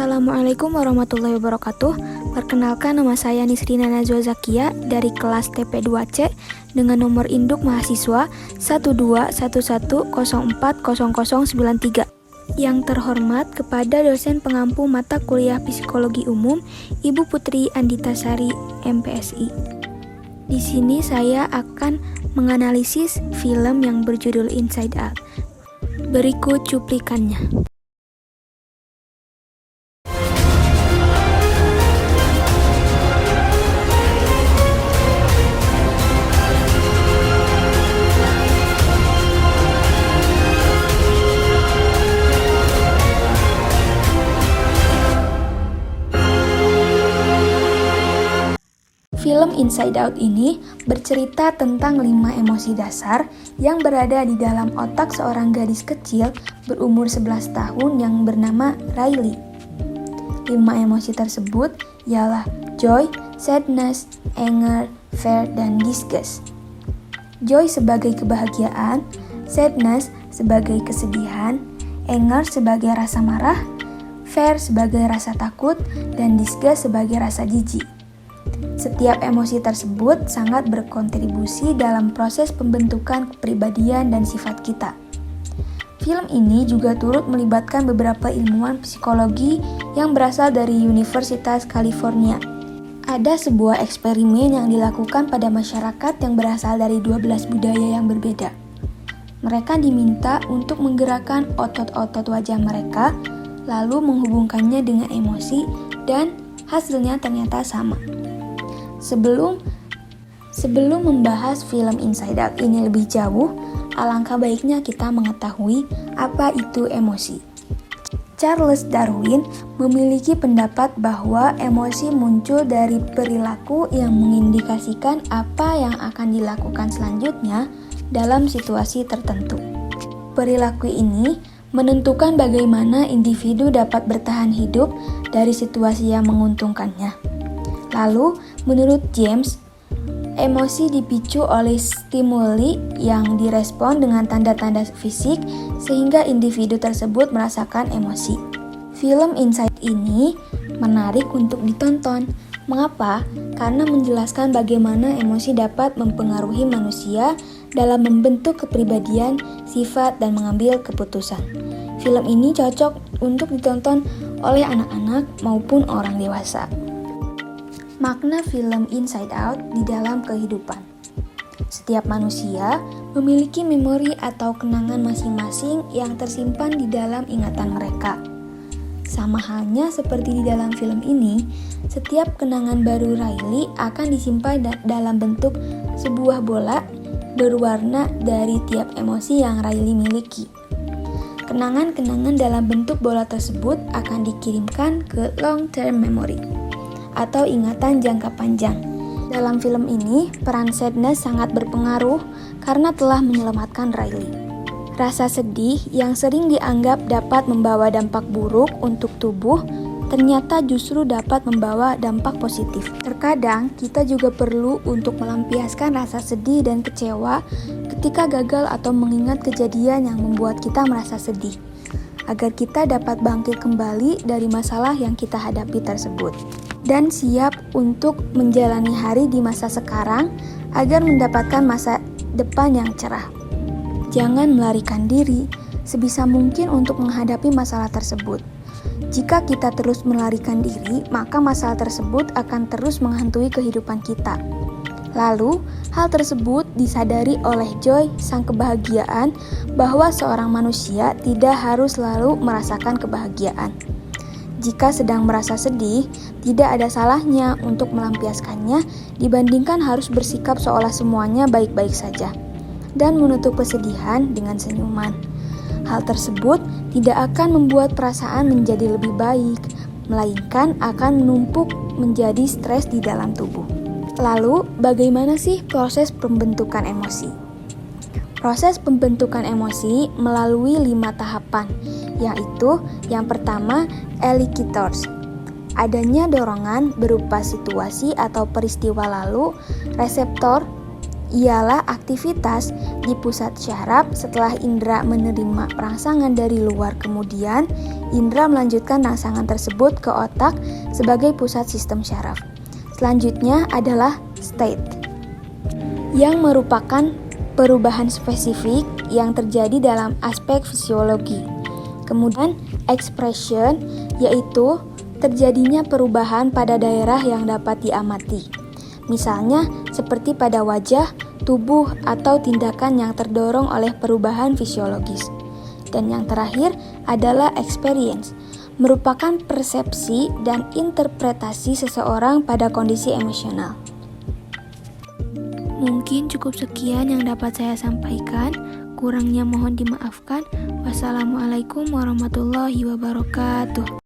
Assalamualaikum warahmatullahi wabarakatuh. Perkenalkan, nama saya Nisrina Najwa Zakia dari kelas TP2C dengan nomor induk mahasiswa 12110400093. Yang terhormat kepada dosen pengampu mata kuliah Psikologi Umum, Ibu Putri Anditasari, MPSI. Di sini saya akan menganalisis film yang berjudul Inside Out. Berikut cuplikannya. Film Inside Out ini bercerita tentang 5 emosi dasar yang berada di dalam otak seorang gadis kecil berumur 11 tahun yang bernama Riley. 5 emosi tersebut ialah joy, sadness, anger, fear, dan disgust. Joy sebagai kebahagiaan, sadness sebagai kesedihan, anger sebagai rasa marah, fear sebagai rasa takut, dan disgust sebagai rasa jijik. Setiap emosi tersebut sangat berkontribusi dalam proses pembentukan kepribadian dan sifat kita. Film ini juga turut melibatkan beberapa ilmuwan psikologi yang berasal dari Universitas California. Ada sebuah eksperimen yang dilakukan pada masyarakat yang berasal dari 12 budaya yang berbeda. Mereka diminta untuk menggerakkan otot-otot wajah mereka, lalu menghubungkannya dengan emosi, dan hasilnya ternyata sama. Sebelum membahas film Inside Out ini lebih jauh, alangkah baiknya kita mengetahui apa itu emosi. Charles Darwin memiliki pendapat bahwa emosi muncul dari perilaku yang mengindikasikan apa yang akan dilakukan selanjutnya dalam situasi tertentu. Perilaku ini menentukan bagaimana individu dapat bertahan hidup dari situasi yang menguntungkannya. Lalu, menurut James, emosi dipicu oleh stimuli yang direspon dengan tanda-tanda fisik sehingga individu tersebut merasakan emosi. Film Inside ini menarik untuk ditonton. Mengapa? Karena menjelaskan bagaimana emosi dapat mempengaruhi manusia dalam membentuk kepribadian, sifat, dan mengambil keputusan. Film ini cocok untuk ditonton oleh anak-anak maupun orang dewasa. Makna film Inside Out di dalam kehidupan. Setiap manusia memiliki memori atau kenangan masing-masing yang tersimpan di dalam ingatan mereka. Sama halnya seperti di dalam film ini, setiap kenangan baru Riley akan disimpan dalam bentuk sebuah bola berwarna dari tiap emosi yang Riley miliki. Kenangan-kenangan dalam bentuk bola tersebut akan dikirimkan ke long-term memory atau ingatan jangka panjang. Dalam film ini, peran sadness sangat berpengaruh karena telah menyelamatkan Riley. Rasa sedih yang sering dianggap dapat membawa dampak buruk untuk tubuh, ternyata justru dapat membawa dampak positif. Terkadang, kita juga perlu untuk melampiaskan rasa sedih dan kecewa ketika gagal atau mengingat kejadian yang membuat kita merasa sedih, agar kita dapat bangkit kembali dari masalah yang kita hadapi tersebut dan siap untuk menjalani hari di masa sekarang agar mendapatkan masa depan yang cerah. Jangan melarikan diri, sebisa mungkin untuk menghadapi masalah tersebut. Jika kita terus melarikan diri, maka masalah tersebut akan terus menghantui kehidupan kita. Lalu, hal tersebut disadari oleh Joy, sang kebahagiaan, bahwa seorang manusia tidak harus selalu merasakan kebahagiaan. Jika sedang merasa sedih, tidak ada salahnya untuk melampiaskannya dibandingkan harus bersikap seolah semuanya baik-baik saja dan menutup kesedihan dengan senyuman. Hal tersebut tidak akan membuat perasaan menjadi lebih baik, melainkan akan menumpuk menjadi stres di dalam tubuh. Lalu, bagaimana sih proses pembentukan emosi? Proses pembentukan emosi melalui 5 tahapan, yaitu yang pertama, elicitors. Adanya dorongan berupa situasi atau peristiwa lalu, reseptor, ialah aktivitas di pusat syaraf setelah indera menerima rangsangan dari luar, kemudian indera melanjutkan rangsangan tersebut ke otak sebagai pusat sistem syaraf. Selanjutnya adalah state, yang merupakan perubahan spesifik yang terjadi dalam aspek fisiologi. Kemudian expression, yaitu terjadinya perubahan pada daerah yang dapat diamati. Misalnya seperti pada wajah, tubuh, atau tindakan yang terdorong oleh perubahan fisiologis. Dan yang terakhir adalah experience, merupakan persepsi dan interpretasi seseorang pada kondisi emosional. Mungkin cukup sekian yang dapat saya sampaikan, kurangnya mohon dimaafkan. Wassalamualaikum warahmatullahi wabarakatuh.